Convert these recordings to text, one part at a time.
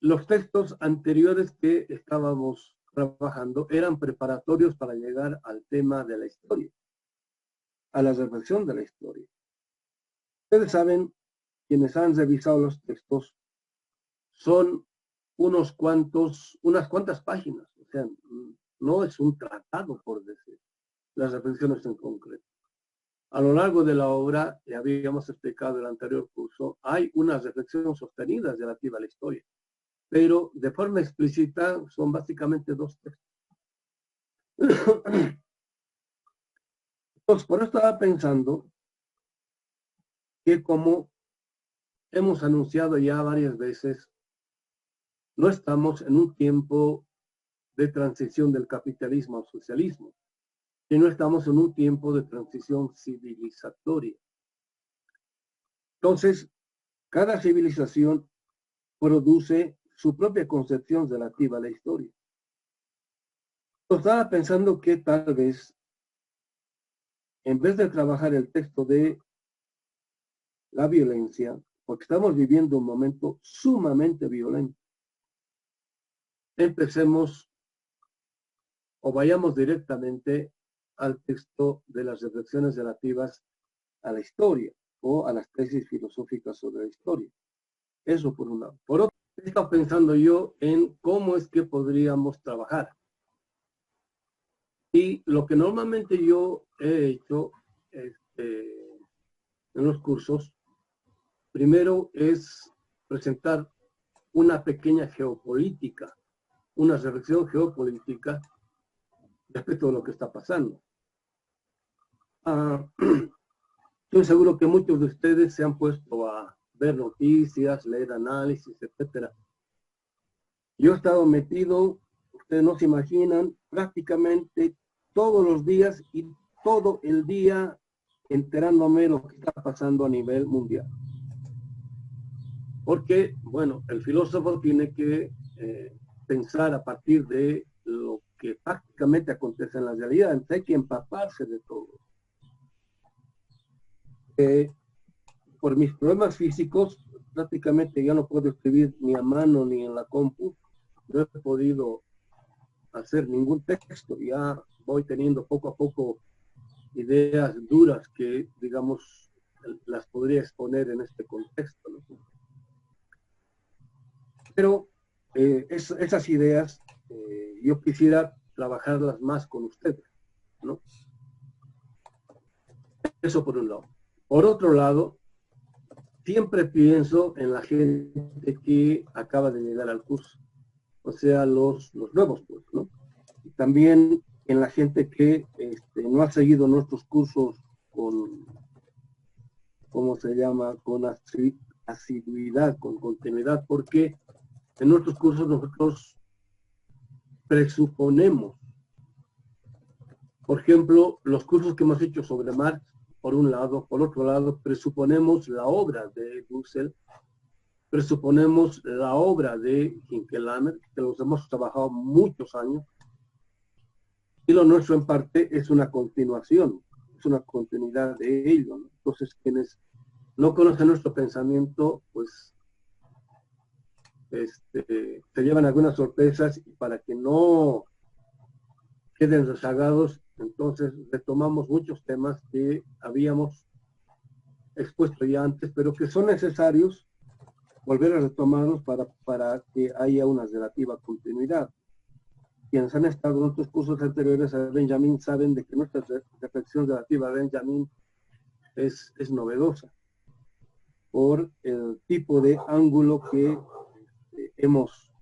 los textos anteriores que estábamos trabajando eran preparatorios para llegar al tema de la historia, a la reflexión de la historia. Ustedes saben, quienes han revisado los textos, son unas cuantas páginas, o sea, no es un tratado, por decir, las reflexiones en concreto. A lo largo de la obra, ya habíamos explicado en el anterior curso, hay una reflexión sostenida relativa a la historia, pero de forma explícita son básicamente dos textos. Entonces, por eso estaba pensando que como hemos anunciado ya varias veces, no estamos en un tiempo de transición del capitalismo al socialismo, sino estamos en un tiempo de transición civilizatoria. Entonces, cada civilización produce su propia concepción relativa a la historia. Estaba pensando que tal vez, en vez de trabajar el texto de la violencia, porque estamos viviendo un momento sumamente violento, empecemos o vayamos directamente al texto de las reflexiones relativas a la historia o a las tesis filosóficas sobre la historia. Eso por un lado. Por otro, he estado pensando yo en cómo es que podríamos trabajar. Y lo que normalmente yo he hecho en los cursos, primero es presentar una pequeña geopolítica, una reflexión geopolítica respecto de lo que está pasando. Estoy seguro que muchos de ustedes se han puesto a ver noticias, leer análisis, etcétera. Yo he estado metido, ustedes no se imaginan, prácticamente todos los días y todo el día enterándome de lo que está pasando a nivel mundial. Porque, bueno, el filósofo tiene que pensar a partir de lo que prácticamente acontece en la realidad, entonces hay que empaparse de todo. Por mis problemas físicos, prácticamente ya no puedo escribir ni a mano ni en la compu, no he podido hacer ningún texto, ya voy teniendo poco a poco ideas duras que, digamos, las podría exponer en este contexto, ¿no? Pero esas ideas yo quisiera trabajarlas más con ustedes, ¿no? Eso por un lado. Por otro lado, siempre pienso en la gente que acaba de llegar al curso, o sea, los nuevos, pues, ¿no? Y también en la gente que no ha seguido nuestros cursos con, ¿cómo se llama?, con asiduidad, con continuidad, porque en nuestros cursos nosotros presuponemos, por ejemplo, los cursos que hemos hecho sobre Marx, por un lado, por otro lado, presuponemos la obra de Dussel, presuponemos la obra de Hinkelhammer, que los hemos trabajado muchos años, y lo nuestro en parte es una continuación, es una continuidad de ello, ¿no? Entonces, quienes no conocen nuestro pensamiento, pues se llevan algunas sorpresas, y para que no queden rezagados, entonces retomamos muchos temas que habíamos expuesto ya antes, pero que son necesarios volver a retomarlos para que haya una relativa continuidad. Quienes han estado en otros cursos anteriores a Benjamin saben de que nuestra reflexión relativa a Benjamin es novedosa por el tipo de ángulo que hemos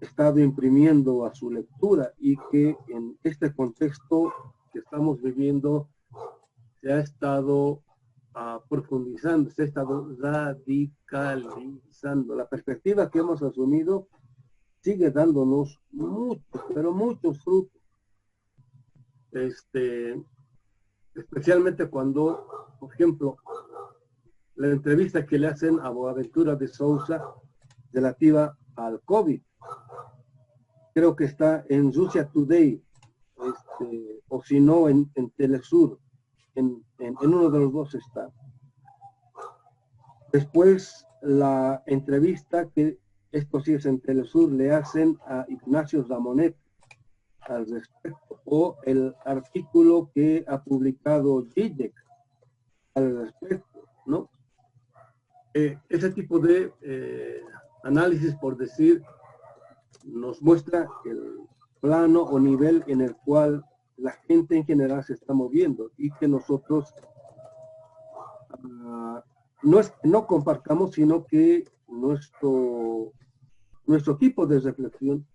estado imprimiendo a su lectura, y que en este contexto que estamos viviendo se ha estado profundizando, se ha estado radicalizando. La perspectiva que hemos asumido sigue dándonos muchos, pero muchos frutos. Especialmente cuando, por ejemplo, la entrevista que le hacen a Boaventura de Sousa relativa al COVID, creo que está en Russia Today, o si no en Telesur, en uno de los dos está. Después, la entrevista que, esto sí es en Telesur, le hacen a Ignacio Ramonet al respecto, o el artículo que ha publicado Zizek al respecto, ¿no? Ese tipo de análisis, por decir, nos muestra el plano o nivel en el cual la gente en general se está moviendo y que nosotros no es que no compartamos, sino que nuestro tipo de reflexión,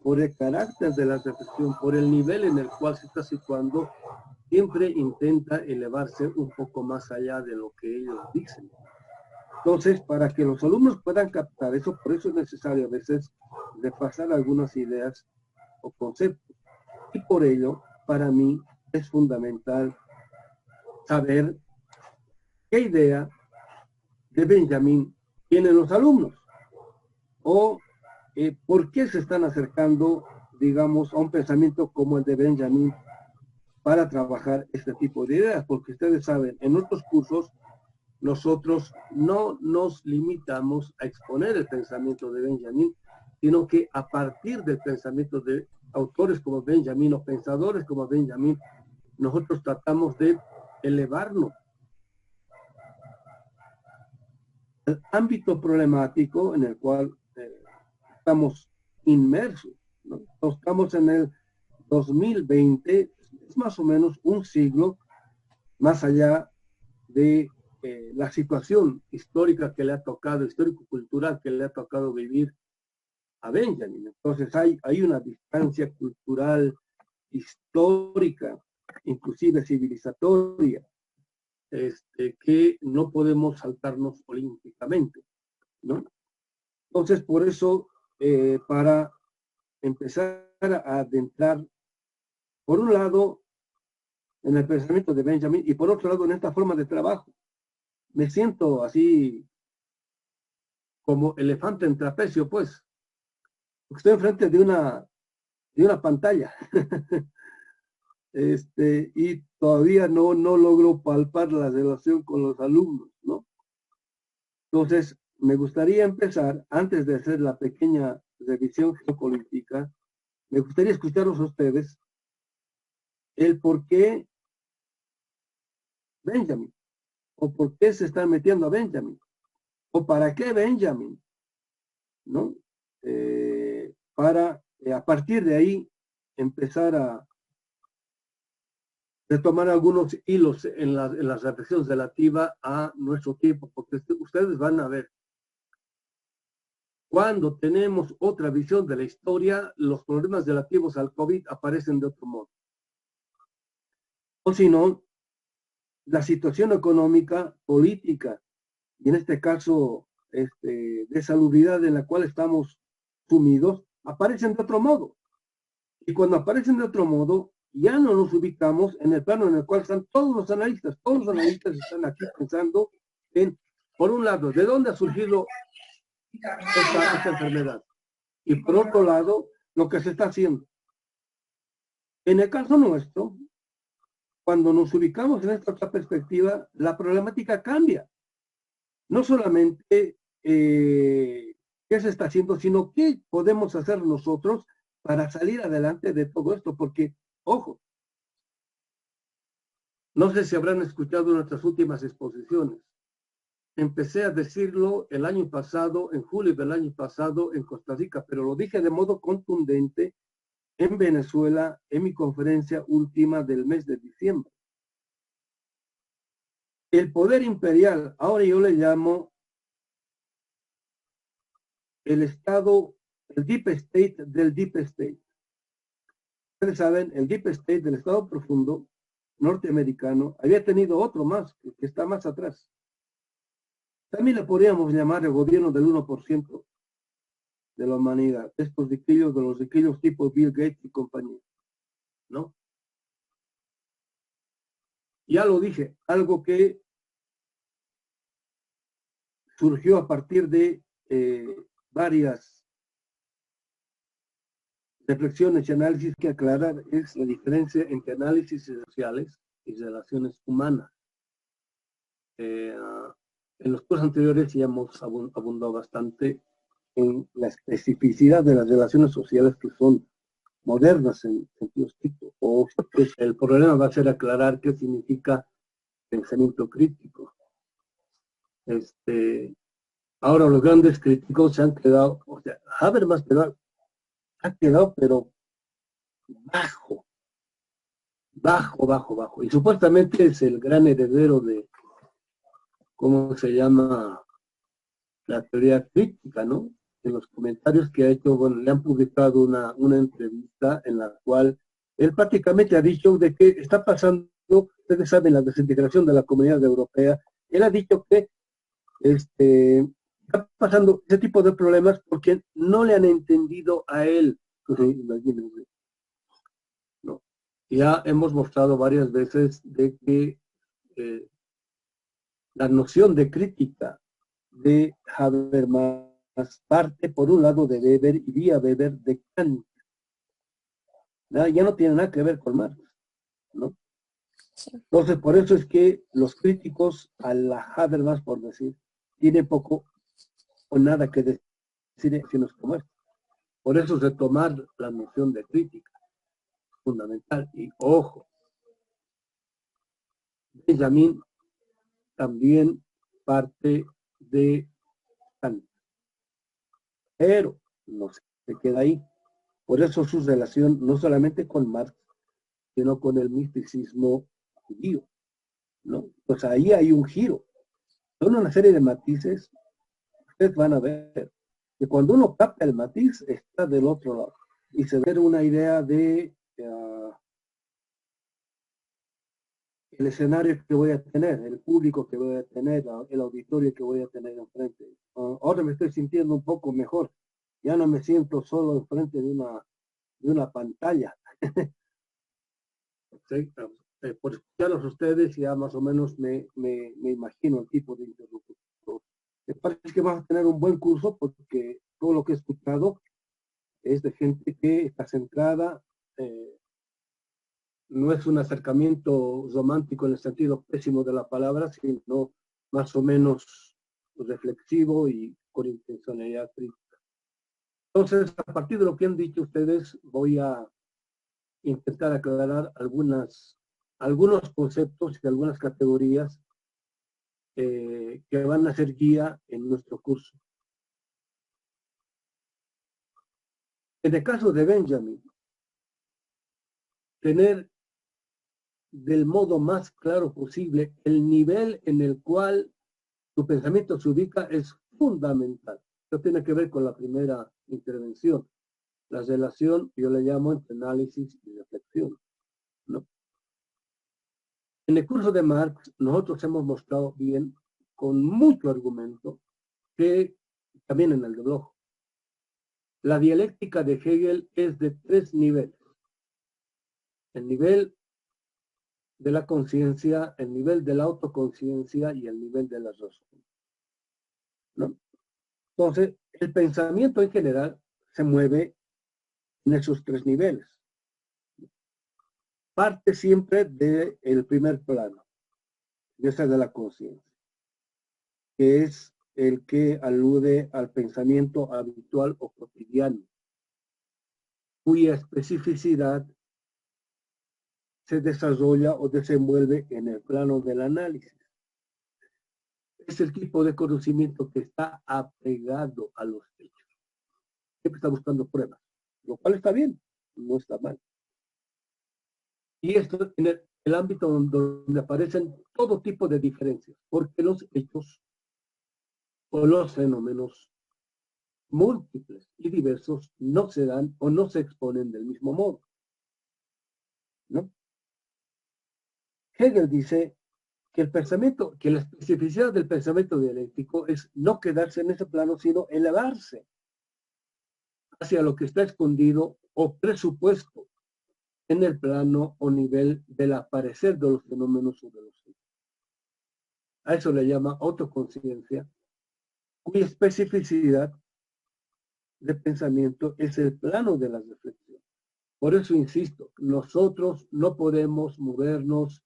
por el carácter de la reflexión, por el nivel en el cual se está situando, siempre intenta elevarse un poco más allá de lo que ellos dicen. Entonces, para que los alumnos puedan captar eso, por eso es necesario a veces repasar algunas ideas o conceptos. Y por ello, para mí, es fundamental saber qué idea de Benjamin tienen los alumnos o por qué se están acercando, digamos, a un pensamiento como el de Benjamin para trabajar este tipo de ideas, porque ustedes saben, en otros cursos nosotros no nos limitamos a exponer el pensamiento de Benjamin, sino que a partir del pensamiento de autores como Benjamin o pensadores como Benjamin, nosotros tratamos de elevarnos al ámbito problemático en el cual estamos inmersos, ¿no? Estamos en el 2020, es más o menos un siglo más allá de la situación histórica que le ha tocado, histórico-cultural que le ha tocado vivir a Benjamin. Entonces hay una distancia cultural, histórica, inclusive civilizatoria, que no podemos saltarnos olímpicamente, ¿no? Entonces, por eso, para empezar a adentrar, por un lado, en el pensamiento de Benjamin, y por otro lado, en esta forma de trabajo, me siento así como elefante en trapecio, pues. Estoy enfrente de una pantalla. Y todavía no logro palpar la relación con los alumnos, ¿no? Entonces, me gustaría empezar, antes de hacer la pequeña revisión geopolítica, me gustaría escucharlos a ustedes el por qué Benjamin, o por qué se están metiendo a Benjamin, o para qué Benjamin, ¿no? Para, a partir de ahí, empezar a retomar algunos hilos en las reflexiones relativas a nuestro tiempo, porque ustedes van a ver, cuando tenemos otra visión de la historia, los problemas relativos al COVID aparecen de otro modo. O si no, la situación económica, política, y en este caso, de salubridad en la cual estamos sumidos, aparecen de otro modo. Y cuando aparecen de otro modo, ya no nos ubicamos en el plano en el cual están todos los analistas. Todos los analistas están aquí pensando en, por un lado, ¿de dónde ha surgido esta enfermedad? Y por otro lado, lo que se está haciendo. En el caso nuestro, cuando nos ubicamos en esta otra perspectiva, la problemática cambia. No solamente qué se está haciendo, sino qué podemos hacer nosotros para salir adelante de todo esto, porque, ojo, no sé si habrán escuchado nuestras últimas exposiciones. Empecé a decirlo el año pasado, en julio del año pasado, en Costa Rica, pero lo dije de modo contundente en Venezuela, en mi conferencia última del mes de diciembre. El poder imperial, ahora yo le llamo el Estado, el Deep State del Deep State. Ustedes saben, el Deep State del Estado profundo norteamericano había tenido otro más, que está más atrás. También le podríamos llamar el gobierno del 1% de la humanidad, estos riquillos, de los riquillos tipo Bill Gates y compañía, ¿no? Ya lo dije, algo que surgió a partir de varias reflexiones y análisis que aclarar es la diferencia entre análisis sociales y relaciones humanas. En los cursos anteriores ya hemos abundado bastante en la especificidad de las relaciones sociales que son modernas en sentido estricto. O el problema va a ser aclarar qué significa pensamiento crítico. Ahora los grandes críticos se han quedado, o sea, Habermas ha quedado pero bajo. Y supuestamente es el gran heredero de, ¿cómo se llama? La teoría crítica, ¿no? En los comentarios que ha hecho, bueno, le han publicado una entrevista en la cual él prácticamente ha dicho de que está pasando, ustedes saben, la desintegración de la comunidad europea. Él ha dicho que está pasando ese tipo de problemas porque no le han entendido a él. Imagínense. ¿No? Ya hemos mostrado varias veces de que la noción de crítica de Habermas parte por un lado de Weber y vía Weber de Kant. Ya no tiene nada que ver con Marx, ¿no? Sí. Entonces, por eso es que los críticos a la Habermas, por decir, tienen poco o nada que decir en acciones como esta. Por eso es retomar la noción de crítica, fundamental. Y ojo, Benjamin también parte de Kant, pero no se queda ahí. Por eso su relación no solamente con Marx, sino con el misticismo judío, ¿no? Pues ahí hay un giro. Son una serie de matices. Ustedes van a ver que cuando uno capta el matiz, está del otro lado. Y se ve una idea de el escenario que voy a tener, el público que voy a tener, el auditorio que voy a tener enfrente. Ahora me estoy sintiendo un poco mejor. Ya no me siento solo enfrente de una pantalla. ¿Sí? Por escucharlos ustedes ya más o menos me imagino el tipo de interlocutor. Me parece que vas a tener un buen curso porque todo lo que he escuchado es de gente que está centrada, no es un acercamiento romántico en el sentido pésimo de la palabra, sino más o menos reflexivo y con intencionalidad crítica. Entonces, a partir de lo que han dicho ustedes, voy a intentar aclarar algunos conceptos y algunas categorías que van a ser guía en nuestro curso. En el caso de Benjamin, tener del modo más claro posible el nivel en el cual tu pensamiento se ubica es fundamental. Esto tiene que ver con la primera intervención, la relación, yo le llamo entre análisis y reflexión, ¿no? En el curso de Marx, nosotros hemos mostrado bien, con mucho argumento, que también en el de Bloch, la dialéctica de Hegel es de 3 niveles. El nivel de la conciencia, el nivel de la autoconciencia y el nivel de la razón, ¿no? Entonces, el pensamiento en general se mueve en esos 3 niveles. Parte siempre del primer plano, de esa de la conciencia, que es el que alude al pensamiento habitual o cotidiano, cuya especificidad se desarrolla o desenvuelve en el plano del análisis. Es el tipo de conocimiento que está apegado a los hechos. Siempre está buscando pruebas, lo cual está bien, no está mal. Y esto en el ámbito donde aparecen todo tipo de diferencias, porque los hechos o los fenómenos múltiples y diversos no se dan o no se exponen del mismo modo, ¿no? Hegel dice que el pensamiento, que la especificidad del pensamiento dialéctico es no quedarse en ese plano, sino elevarse hacia lo que está escondido o presupuesto en el plano o nivel del aparecer de los fenómenos o de los hechos. A eso le llama autoconciencia, cuya especificidad de pensamiento es el plano de la reflexión. Por eso insisto, nosotros no podemos movernos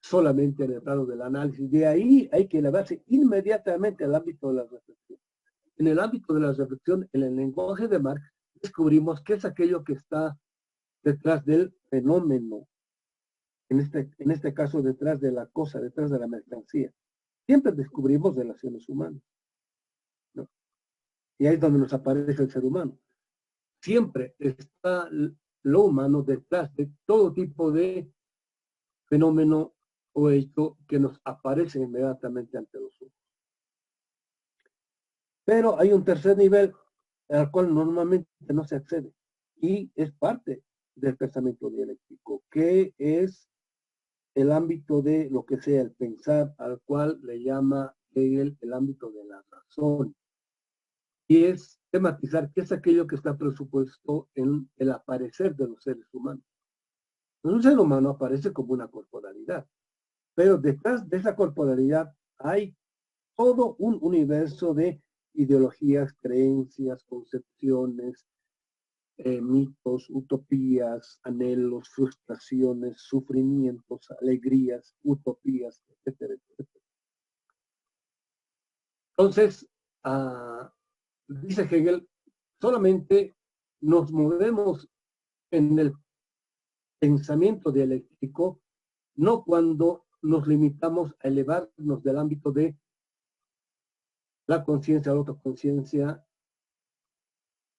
solamente en el plano del análisis. De ahí hay que elevarse inmediatamente al ámbito de la reflexión. En el ámbito de la reflexión, en el lenguaje de Marx, descubrimos qué es aquello que está detrás del fenómeno, en este caso detrás de la cosa, detrás de la mercancía. Siempre descubrimos relaciones humanas, ¿no? Y ahí es donde nos aparece el ser humano. Siempre está lo humano detrás de todo tipo de fenómeno o hecho que nos aparece inmediatamente ante los ojos. Pero hay un tercer nivel al cual normalmente no se accede y es parte del pensamiento dialéctico, que es el ámbito de lo que sea el pensar, al cual le llama Hegel el ámbito de la razón. Y es tematizar qué es aquello que está presupuesto en el aparecer de los seres humanos. Un ser humano aparece como una corporalidad, pero detrás de esa corporalidad hay todo un universo de ideologías, creencias, concepciones, mitos, utopías, anhelos, frustraciones, sufrimientos, alegrías, utopías, etcétera, etcétera. Entonces, dice Hegel, solamente nos movemos en el pensamiento dialéctico, no cuando nos limitamos a elevarnos del ámbito de la conciencia, la autoconciencia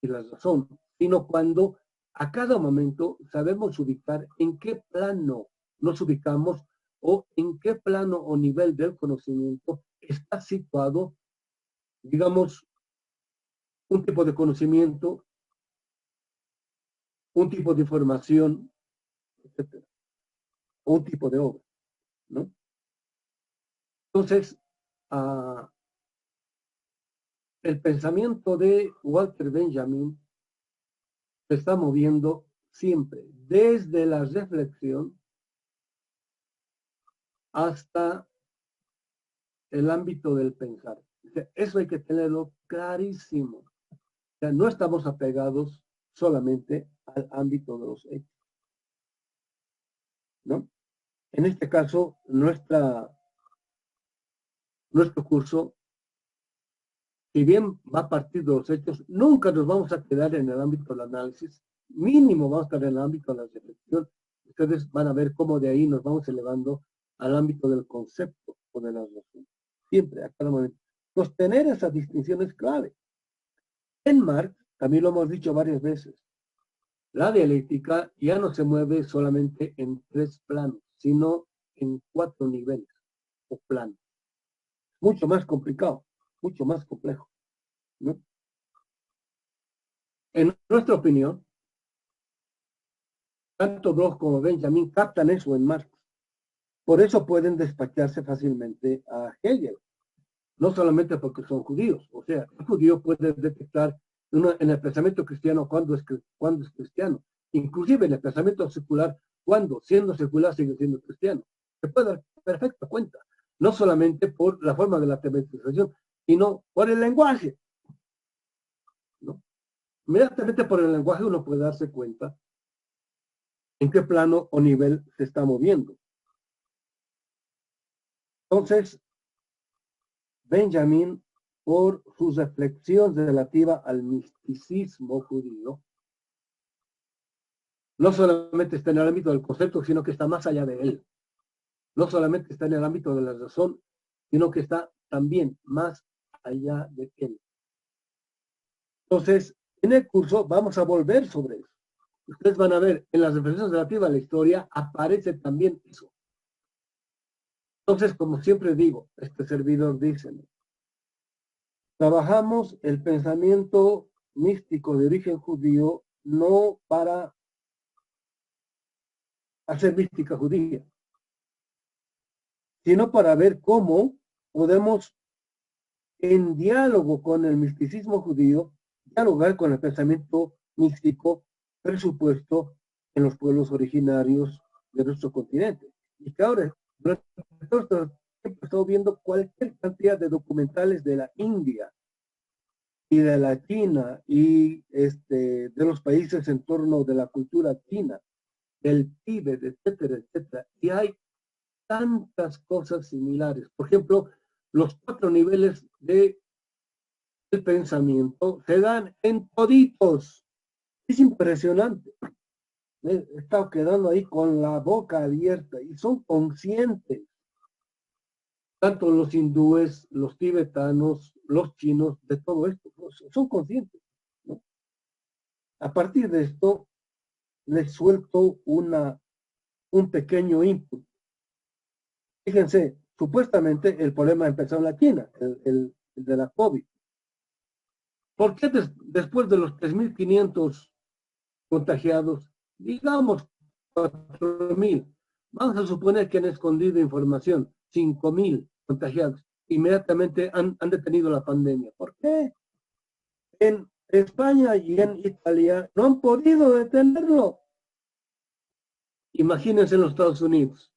y la razón, sino cuando a cada momento sabemos ubicar en qué plano nos ubicamos o en qué plano o nivel del conocimiento está situado, digamos, un tipo de conocimiento, un tipo de información, etcétera, o un tipo de obra, ¿no? Entonces, el pensamiento de Walter Benjamin se está moviendo siempre, desde la reflexión hasta el ámbito del pensar. Eso hay que tenerlo clarísimo. O sea, no estamos apegados solamente al ámbito de los hechos, ¿no? En este caso, nuestro curso, si bien va a partir de los hechos, nunca nos vamos a quedar en el ámbito del análisis, mínimo vamos a estar en el ámbito de la reflexión. Ustedes van a ver cómo de ahí nos vamos elevando al ámbito del concepto o de la razón. Siempre, a cada momento. Pues tener esa distinción es clave. En Marx, también lo hemos dicho varias veces, la dialéctica ya no se mueve solamente en 3 planos, sino en 4 niveles o planos. Mucho más complicado, mucho más complejo, ¿no? En nuestra opinión, tanto Bloch como Benjamin captan eso en Marx. Por eso pueden despacharse fácilmente a Hegel. No solamente porque son judíos. O sea, el judío puede detectar en el pensamiento cristiano cuándo es cristiano. Inclusive en el pensamiento secular, cuando siendo secular sigue siendo cristiano. Se puede dar perfecta cuenta. No solamente por la forma de la tematización, sino por el lenguaje, ¿no? Inmediatamente por el lenguaje uno puede darse cuenta en qué plano o nivel se está moviendo. Entonces, Benjamin, por sus reflexiones relativas al misticismo judío, no solamente está en el ámbito del concepto, sino que está más allá de él. No solamente está en el ámbito de la razón, sino que está también más allá de él. Entonces, en el curso vamos a volver sobre eso. Ustedes van a ver, en las reflexiones relativas a la historia aparece también eso. Entonces, como siempre digo, este servidor dice, trabajamos el pensamiento místico de origen judío no para hacer mística judía, sino para ver cómo podemos, en diálogo con el misticismo judío, dialogar con el pensamiento místico presupuesto en los pueblos originarios de nuestro continente. Y que ahora, durante todo este tiempo, he estado viendo cualquier cantidad de documentales de la India y de la China y de los países en torno de la cultura china, del Tíbet, etcétera, etcétera. Y hay tantas cosas similares. Por ejemplo, los 4 niveles del pensamiento se dan en toditos. Es impresionante. He estado quedando ahí con la boca abierta y son conscientes. Tanto los hindúes, los tibetanos, los chinos, de todo esto, son conscientes, ¿no? A partir de esto, les suelto un pequeño input. Fíjense, supuestamente el problema empezó en la China, el de la COVID. ¿Por qué después de los 3.500 contagiados, digamos 4.000, vamos a suponer que han escondido información, 5.000 contagiados, inmediatamente han detenido la pandemia? ¿Por qué? En España y en Italia no han podido detenerlo. Imagínense en los Estados Unidos.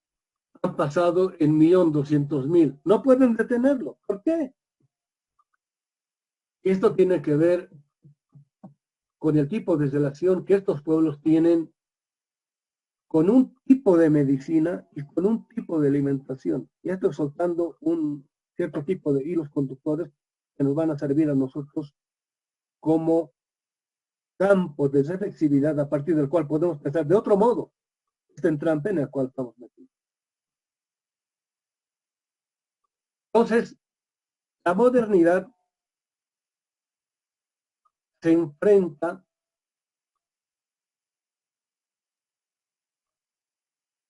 Han pasado en 1.200.000. No pueden detenerlo. ¿Por qué? Esto tiene que ver con el tipo de relación que estos pueblos tienen con un tipo de medicina y con un tipo de alimentación. Y esto soltando un cierto tipo de hilos conductores que nos van a servir a nosotros como campo de reflexividad a partir del cual podemos pensar de otro modo este entrampe en el cual estamos metidos. Entonces, la modernidad se enfrenta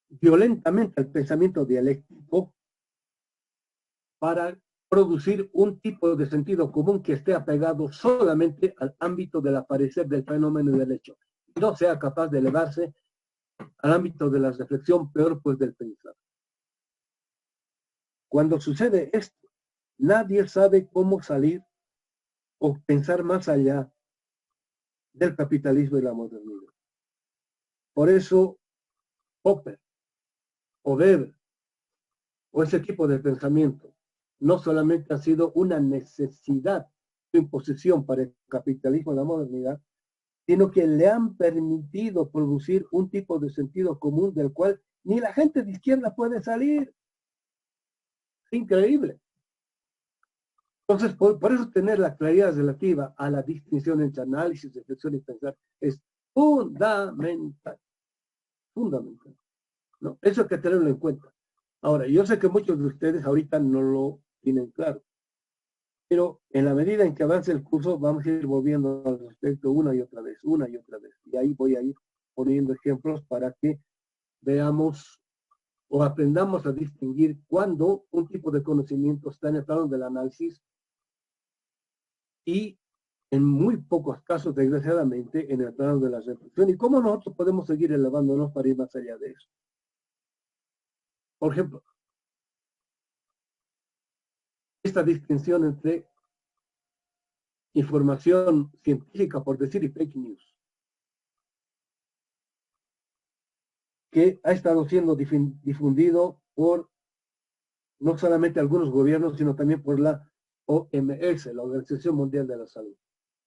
violentamente al pensamiento dialéctico para producir un tipo de sentido común que esté apegado solamente al ámbito del aparecer del fenómeno y del hecho, y no sea capaz de elevarse al ámbito de la reflexión, peor pues del pensar. Cuando sucede esto, nadie sabe cómo salir o pensar más allá del capitalismo y la modernidad. Por eso, Popper o Weber o ese tipo de pensamiento no solamente ha sido una necesidad de imposición para el capitalismo y la modernidad, sino que le han permitido producir un tipo de sentido común del cual ni la gente de izquierda puede salir. Es increíble. Entonces, por eso tener la claridad relativa a la distinción entre análisis, reflexión y pensar es fundamental. Fundamental, ¿no? Eso hay que tenerlo en cuenta. Ahora, yo sé que muchos de ustedes ahorita no lo tienen claro, pero en la medida en que avance el curso vamos a ir volviendo al respecto una y otra vez. Y ahí voy a ir poniendo ejemplos para que veamos o aprendamos a distinguir cuándo un tipo de conocimiento está en el plano del análisis y en muy pocos casos, desgraciadamente, en el plano de la reflexión y cómo nosotros podemos seguir elevándonos para ir más allá de eso. Por ejemplo, esta distinción entre información científica, por decir, y fake news, que ha estado siendo difundido por no solamente algunos gobiernos, sino también por la OMS, la Organización Mundial de la Salud,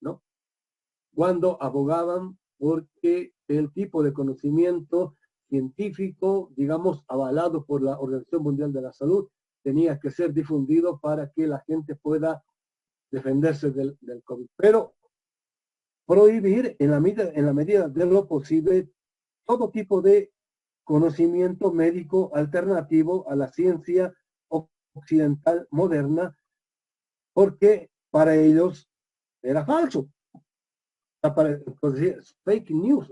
¿no? Cuando abogaban porque el tipo de conocimiento científico, digamos, avalado por la Organización Mundial de la Salud, tenía que ser difundido para que la gente pueda defenderse del COVID. Pero prohibir en la medida de lo posible todo tipo de conocimiento médico alternativo a la ciencia occidental moderna, porque para ellos era falso. Entonces, fake news.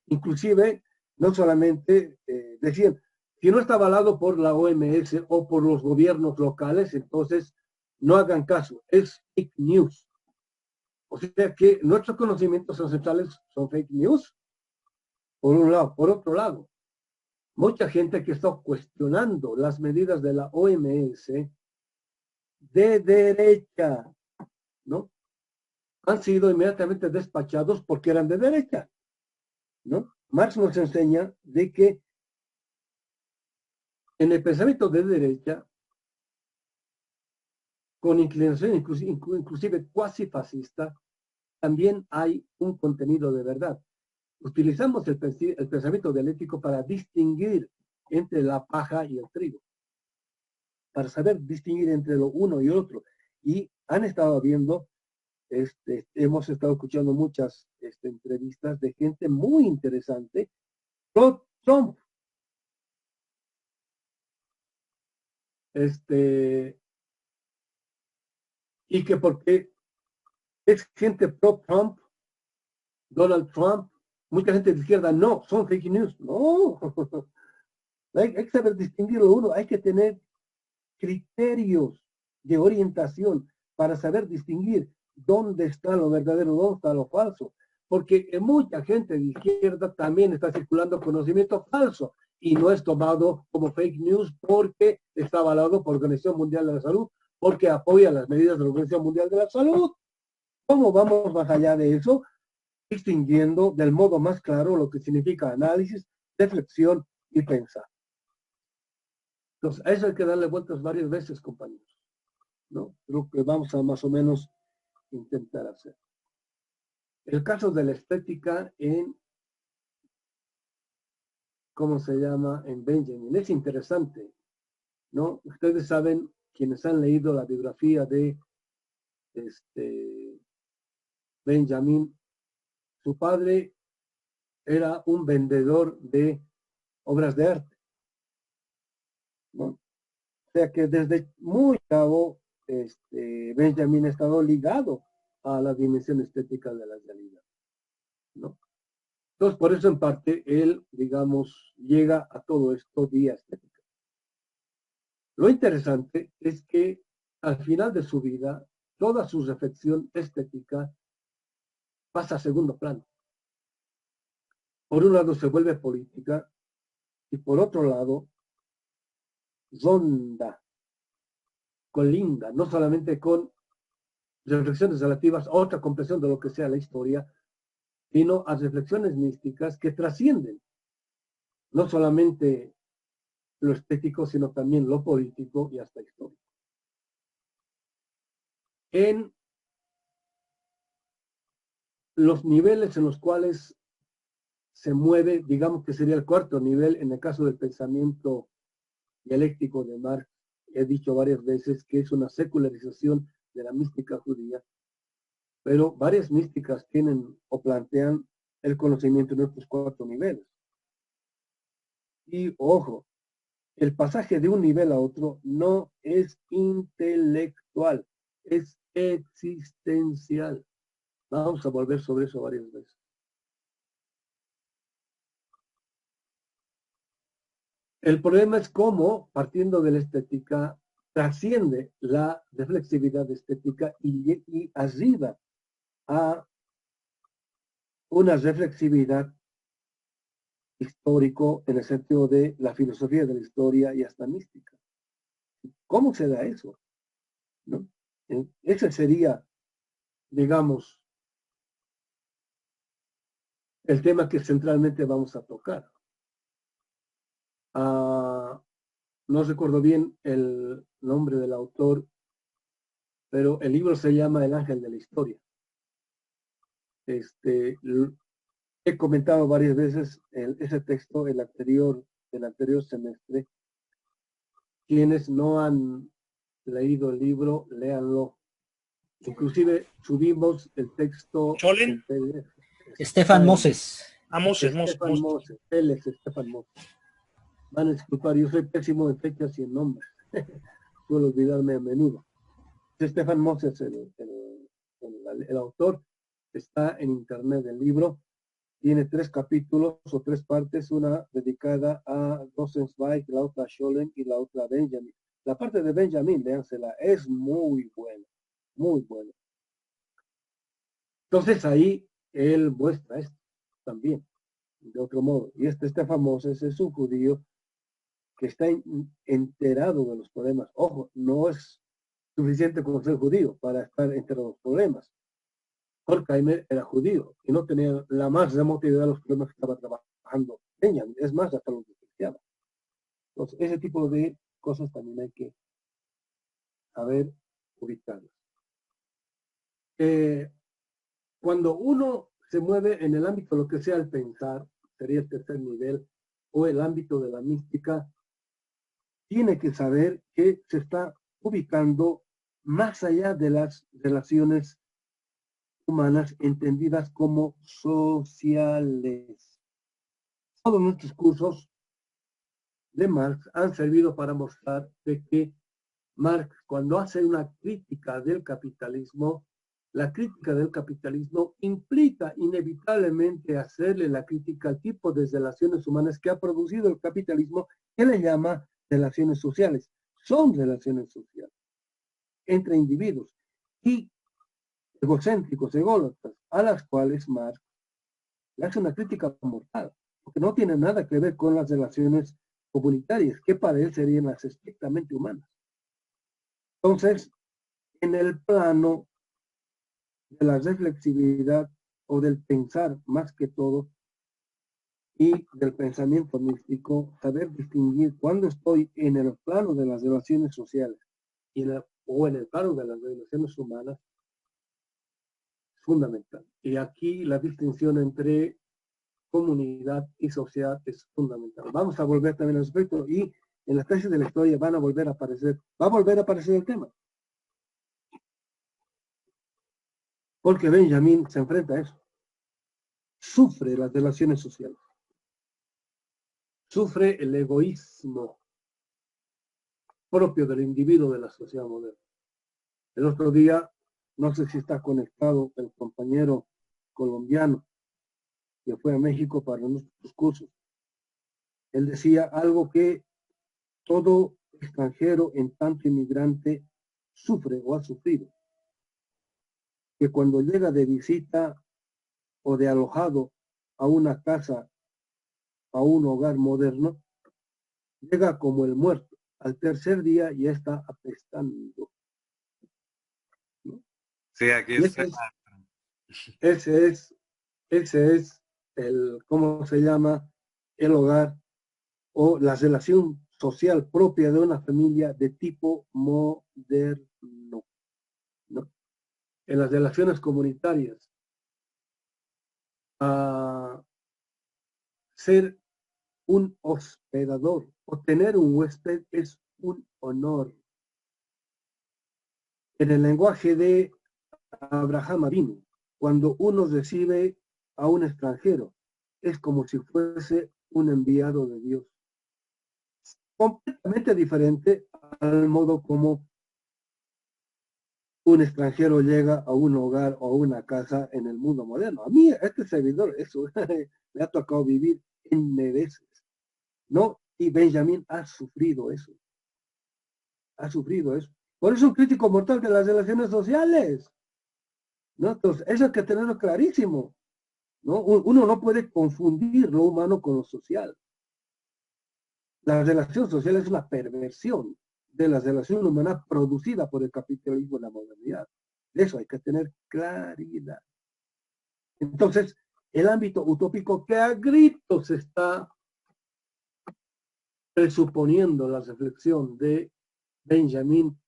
Inclusive, no solamente decían, si no está avalado por la OMS o por los gobiernos locales, entonces no hagan caso, es fake news. O sea que nuestros conocimientos ancestrales son fake news, por un lado. Por otro lado, mucha gente que está cuestionando las medidas de la OMS de derecha, ¿no? Han sido inmediatamente despachados porque eran de derecha, ¿no? Marx nos enseña de que en el pensamiento de derecha, con inclinación inclusive cuasi fascista, también hay un contenido de verdad. Utilizamos el pensamiento dialéctico para distinguir entre la paja y el trigo, para saber distinguir entre lo uno y otro. Y han estado viendo, hemos estado escuchando muchas entrevistas de gente muy interesante pro Trump. Y que porque es gente pro Trump, Donald Trump, mucha gente de izquierda, no, son fake news. No, hay que saber distinguirlo uno, hay que tener criterios de orientación para saber distinguir dónde está lo verdadero, dónde está lo falso. Porque mucha gente de izquierda también está circulando conocimiento falso y no es tomado como fake news porque está avalado por la Organización Mundial de la Salud, porque apoya las medidas de la Organización Mundial de la Salud. ¿Cómo vamos más allá de eso? Distinguiendo del modo más claro lo que significa análisis, reflexión y pensar. Entonces, a eso hay que darle vueltas varias veces, compañeros, ¿no? Creo que vamos a más o menos intentar hacer. El caso de la estética en, ¿cómo se llama? En Benjamin. Es interesante, ¿no? Ustedes saben, quienes han leído la biografía de Benjamin, su padre era un vendedor de obras de arte, ¿no? O sea que desde muy chavo, Benjamin ha estado ligado a la dimensión estética de la realidad, ¿no? Entonces, por eso en parte él, digamos, llega a todo esto vía estética. Lo interesante es que al final de su vida, toda su reflexión estética pasa a segundo plano. Por un lado se vuelve política y por otro lado ronda, colinda, no solamente con reflexiones relativas a otra comprensión de lo que sea la historia, sino a reflexiones místicas que trascienden no solamente lo estético, sino también lo político y hasta histórico. En los niveles en los cuales se mueve, digamos que sería el cuarto nivel, en el caso del pensamiento dialéctico de Marx, he dicho varias veces que es una secularización de la mística judía, pero varias místicas tienen o plantean el conocimiento en estos cuatro niveles. Y ojo, el pasaje de un nivel a otro no es intelectual, es existencial. Vamos a volver sobre eso varias veces. El problema es cómo, partiendo de la estética, trasciende la reflexividad estética y arriba a una reflexividad histórico en el sentido de la filosofía de la historia y hasta mística. ¿Cómo se da eso? ¿No? Ese sería, digamos, el tema que centralmente vamos a tocar. No recuerdo bien el nombre del autor, pero el libro se llama El Ángel de la Historia. He comentado varias veces ese texto del anterior semestre. Quienes no han leído el libro, léanlo. Inclusive subimos el texto en PDF. Stefan Moses. Moses. Stefan Moses. Van a disculpar, yo soy pésimo en fechas y en nombres. Suelo olvidarme a menudo. Stefan Moses, el autor, está en internet el libro. Tiene 3 capítulos o 3 partes, una dedicada a Rosenzweig, la otra a Scholem y la otra a Benjamin. La parte de Benjamin, léansela, es muy buena, muy buena. Entonces ahí él muestra esto también, de otro modo. Y Stefan Moses es un judío que está enterado de los problemas. Ojo, no es suficiente con ser judío para estar enterado de los problemas. Horkheimer era judío y no tenía la más remota idea de los problemas que estaba trabajando Benjamin. Es más, hasta los despreciaba. Entonces, ese tipo de cosas también hay que saber ubicarlas. Cuando uno se mueve en el ámbito de lo que sea el pensar, sería el tercer nivel, o el ámbito de la mística tiene que saber que se está ubicando más allá de las relaciones humanas entendidas como sociales. Todos nuestros cursos de Marx han servido para mostrar de que Marx, cuando hace una crítica del capitalismo, la crítica del capitalismo implica inevitablemente hacerle la crítica al tipo de relaciones humanas que ha producido el capitalismo, que le llama relaciones sociales. Son relaciones sociales entre individuos y egocéntricos, ególatras, a las cuales Marx le hace una crítica mortal, porque no tiene nada que ver con las relaciones comunitarias, que para él serían las estrictamente humanas. Entonces, en el plano de la reflexividad o del pensar más que todo y del pensamiento místico, saber distinguir cuando estoy en el plano de las relaciones sociales o en el plano de las relaciones humanas es fundamental. Y aquí la distinción entre comunidad y sociedad es fundamental. Vamos a volver también al respecto y en la tesis de la historia va a volver a aparecer el tema. Porque Benjamin se enfrenta a eso. Sufre las relaciones sociales. Sufre el egoísmo propio del individuo de la sociedad moderna. El otro día, no sé si está conectado el compañero colombiano que fue a México para nuestros cursos. Él decía algo que todo extranjero en tanto inmigrante sufre o ha sufrido. Que cuando llega de visita o de alojado a una casa, a un hogar moderno, llega como el muerto. Al tercer día ya está apestando. ¿No? Sí, aquí ese es el, ¿cómo se llama? El hogar o la relación social propia de una familia de tipo moderno. ¿No? En las relaciones comunitarias, ser un hospedador o tener un huésped es un honor. En el lenguaje de Abraham Avinu, cuando uno recibe a un extranjero, es como si fuese un enviado de Dios. Completamente diferente al modo como un extranjero llega a un hogar o a una casa en el mundo moderno. A mí, este servidor, eso me ha tocado vivir en veces, ¿no? Y Benjamin ha sufrido eso. Ha sufrido eso. Por eso es un crítico mortal de las relaciones sociales. ¿No? Entonces, eso hay que tenerlo clarísimo. ¿No? Uno no puede confundir lo humano con lo social. La relación social es una perversión de la relación humana producida por el capitalismo y la modernidad. De eso hay que tener claridad. Entonces, el ámbito utópico que a gritos está presuponiendo la reflexión de Benjamin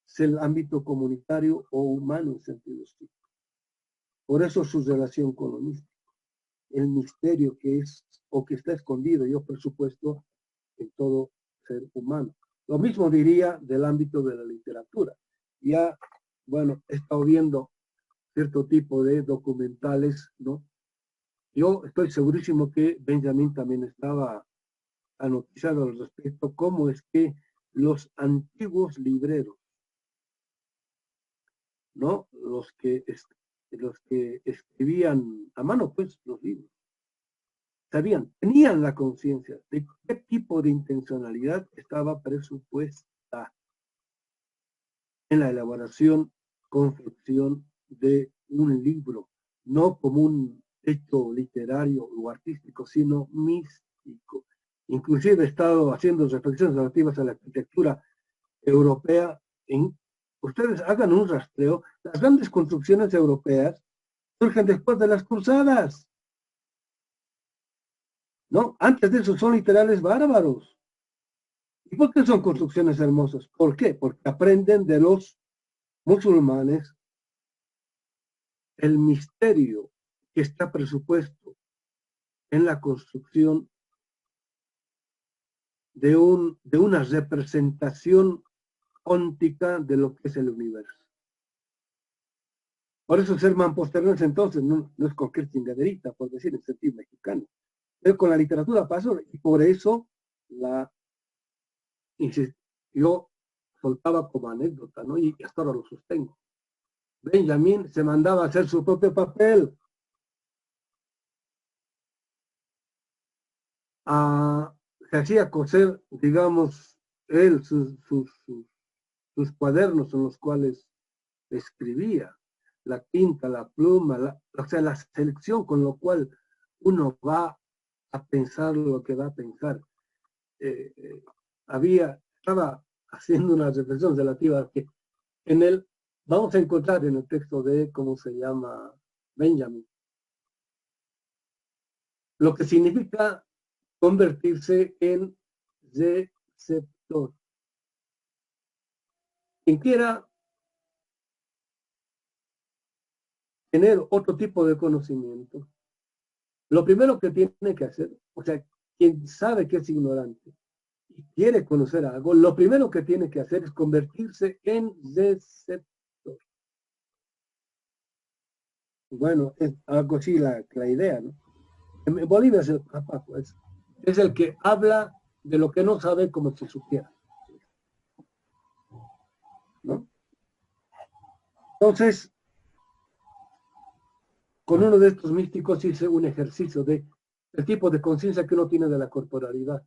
es el ámbito comunitario o humano en sentido estricto. Por eso su relación con lo místico, el misterio que es o que está escondido, yo por supuesto, en todo ser humano. Lo mismo diría del ámbito de la literatura. Ya, bueno, he estado viendo cierto tipo de documentales, ¿no? Yo estoy segurísimo que Benjamin también estaba anotizado al respecto, cómo es que los antiguos libreros, ¿no? Los que escribían a mano, pues, los libros, sabían, tenían la conciencia de qué tipo de intencionalidad estaba presupuesta en la elaboración, confección de un libro, no como un hecho literario o artístico, sino místico. Inclusive he estado haciendo reflexiones relativas a la arquitectura europea. Ustedes hagan un rastreo. Las grandes construcciones europeas surgen después de las cruzadas. ¿No? Antes de eso son literales bárbaros. ¿Y por qué son construcciones hermosas? ¿Por qué? Porque aprenden de los musulmanes el misterio que está presupuesto en la construcción de una representación óntica de lo que es el universo. Por eso ser mamposterones entonces no es cualquier chingaderita, por decir en sentido mexicano. Pero con la literatura pasó, y por eso yo soltaba como anécdota, ¿no? Y hasta ahora lo sostengo. Benjamín se mandaba a hacer su propio papel. Se hacía coser, digamos, él, sus cuadernos en los cuales escribía, la tinta, la pluma, o sea, la selección con lo cual uno va a pensar lo que va a pensar. Estaba haciendo una reflexión relativa a que vamos a encontrar en el texto de, ¿cómo se llama? Benjamin, lo que significa convertirse en receptor. Quien quiera tener otro tipo de conocimiento, lo primero que tiene que hacer, o sea, quien sabe que es ignorante y quiere conocer algo, lo primero que tiene que hacer es convertirse en receptor. Bueno, es algo así la idea, ¿no? En Bolivia es el papá, pues, es el que habla de lo que no sabe como si supiera, ¿no? Entonces, con uno de estos místicos hice un ejercicio de el tipo de conciencia que uno tiene de la corporalidad.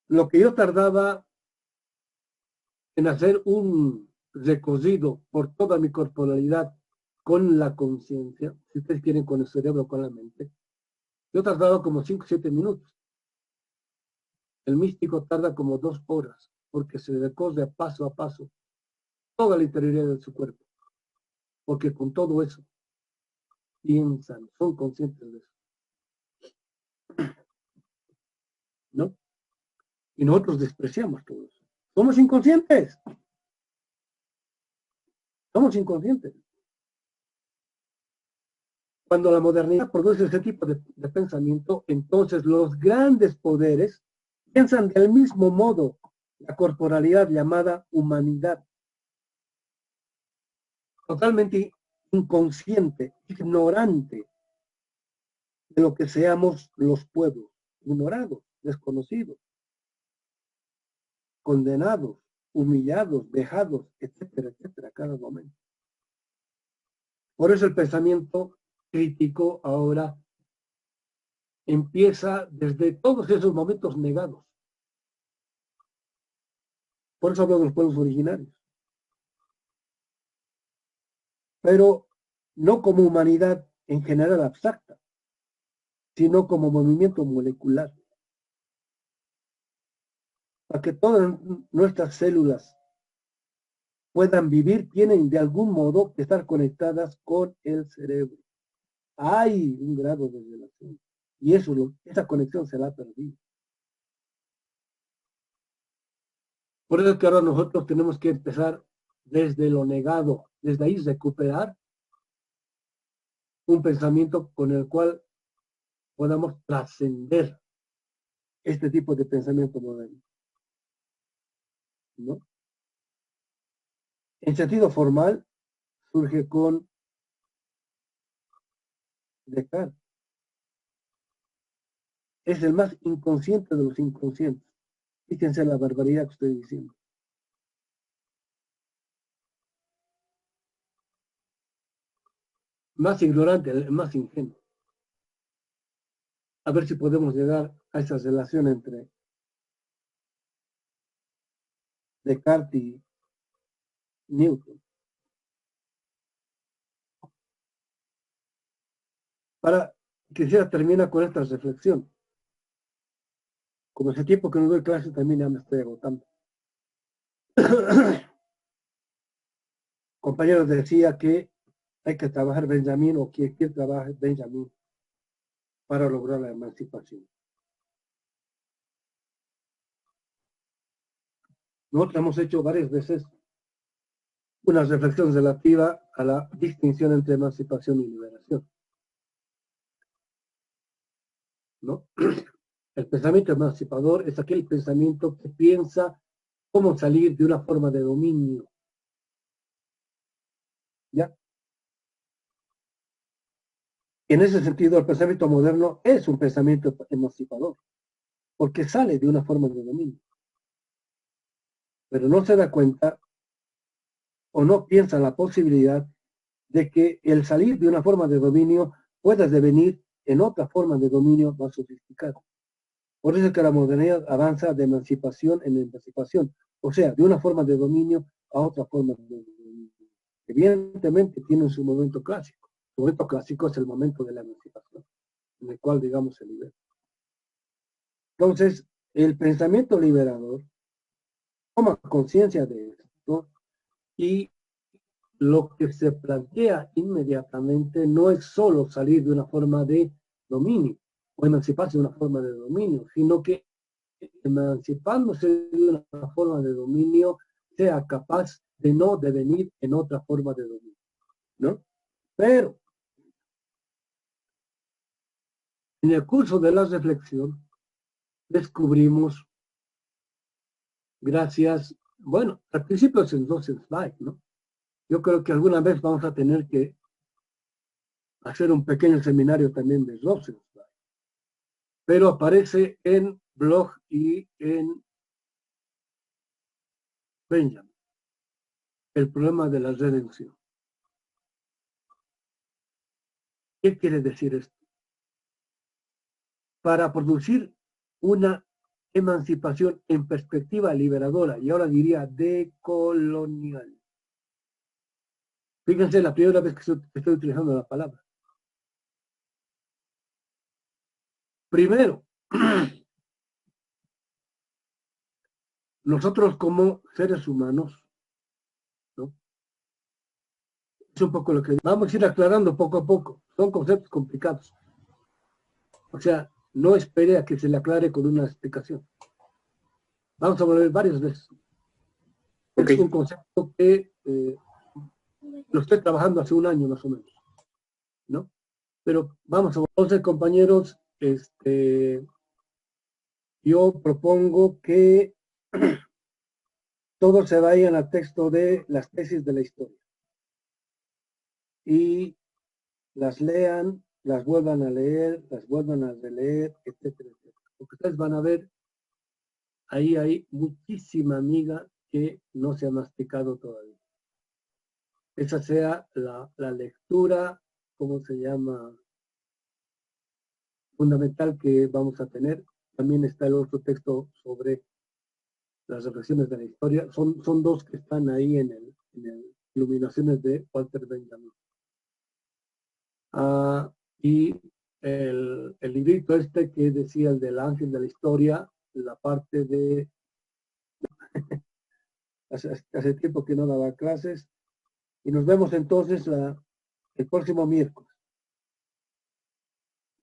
Lo que yo tardaba en hacer un recorrido por toda mi corporalidad con la conciencia, si ustedes quieren con el cerebro o con la mente, yo tardaba como 5 o 7 minutos. El místico tarda como 2 horas, porque se recorre paso a paso toda la interioridad de su cuerpo, porque con todo eso piensan, son conscientes de eso, ¿no? Y nosotros despreciamos todo eso. Somos inconscientes. Somos inconscientes. Cuando la modernidad produce ese tipo de pensamiento, entonces los grandes poderes piensan del mismo modo la corporalidad llamada humanidad. Totalmente inconsciente, ignorante de lo que seamos los pueblos, ignorados, desconocidos, condenados, humillados, vejados, etcétera, etcétera, a cada momento. Por eso el pensamiento crítico ahora empieza desde todos esos momentos negados. Por eso hablo de los pueblos originarios. Pero no como humanidad en general abstracta, sino como movimiento molecular. Para que todas nuestras células puedan vivir, tienen de algún modo que estar conectadas con el cerebro. Hay un grado de relación. Y esa conexión se la ha perdido. Por eso es que ahora nosotros tenemos que empezar desde lo negado, desde ahí recuperar un pensamiento con el cual podamos trascender este tipo de pensamiento moderno, ¿no? En sentido formal, surge con Descartes. Es el más inconsciente de los inconscientes. Fíjense la barbaridad que estoy diciendo. Más ignorante, el más ingenuo. A ver si podemos llegar a esa relación entre Descartes y Newton. Quisiera terminar con esta reflexión. Como ese tiempo que no doy clase también ya me estoy agotando. Compañeros decía que hay que trabajar Benjamín o quien quiere trabajar Benjamín para lograr la emancipación. Nosotros hemos hecho varias veces una reflexión relativa a la distinción entre emancipación y liberación. ¿no? El pensamiento emancipador es aquel pensamiento que piensa cómo salir de una forma de dominio. ¿Ya? En ese sentido, el pensamiento moderno es un pensamiento emancipador, porque sale de una forma de dominio. Pero no se da cuenta o no piensa la posibilidad de que el salir de una forma de dominio pueda devenir en otra forma de dominio más sofisticada. Por eso es que la modernidad avanza de emancipación en emancipación, o sea, de una forma de dominio a otra forma de dominio. Evidentemente tiene su momento clásico. Su momento clásico es el momento de la emancipación, en el cual, digamos, se libera. Entonces, el pensamiento liberador toma conciencia de esto y lo que se plantea inmediatamente no es solo salir de una forma de dominio o emanciparse de una forma de dominio, sino que emancipándose de una forma de dominio sea capaz de no devenir en otra forma de dominio, ¿no? Pero en el curso de la reflexión descubrimos, gracias, bueno, al principio es en Rosenzweig, ¿no? Yo creo que alguna vez vamos a tener que hacer un pequeño seminario también de Rosenzweig, pero aparece en Bloch y en Benjamin el problema de la redención. ¿Qué quiere decir esto? Para producir una emancipación en perspectiva liberadora, y ahora diría decolonial. Fíjense, la primera vez que estoy utilizando la palabra. Primero, nosotros como seres humanos, ¿no? Es un poco lo que vamos a ir aclarando poco a poco. Son conceptos complicados. O sea, no espere a que se le aclare con una explicación. Vamos a volver varias veces. Okay. Es un concepto que lo estoy trabajando hace un año más o menos, ¿no? Pero vamos a ver. Entonces, compañeros, yo propongo que todos se vayan al texto de las tesis de la historia y las lean, las vuelvan a leer, las vuelvan a releer, etcétera, etcétera. Porque ustedes van a ver, ahí hay muchísima miga que no se ha masticado todavía. Esa sea la lectura, ¿cómo se llama? Fundamental que vamos a tener. También está el otro texto sobre las reflexiones de la historia. Son dos que están ahí en el Iluminaciones de Walter Benjamin. Y el librito este que decía el del ángel de la historia, la parte de hace tiempo que no daba clases, y nos vemos entonces el próximo miércoles.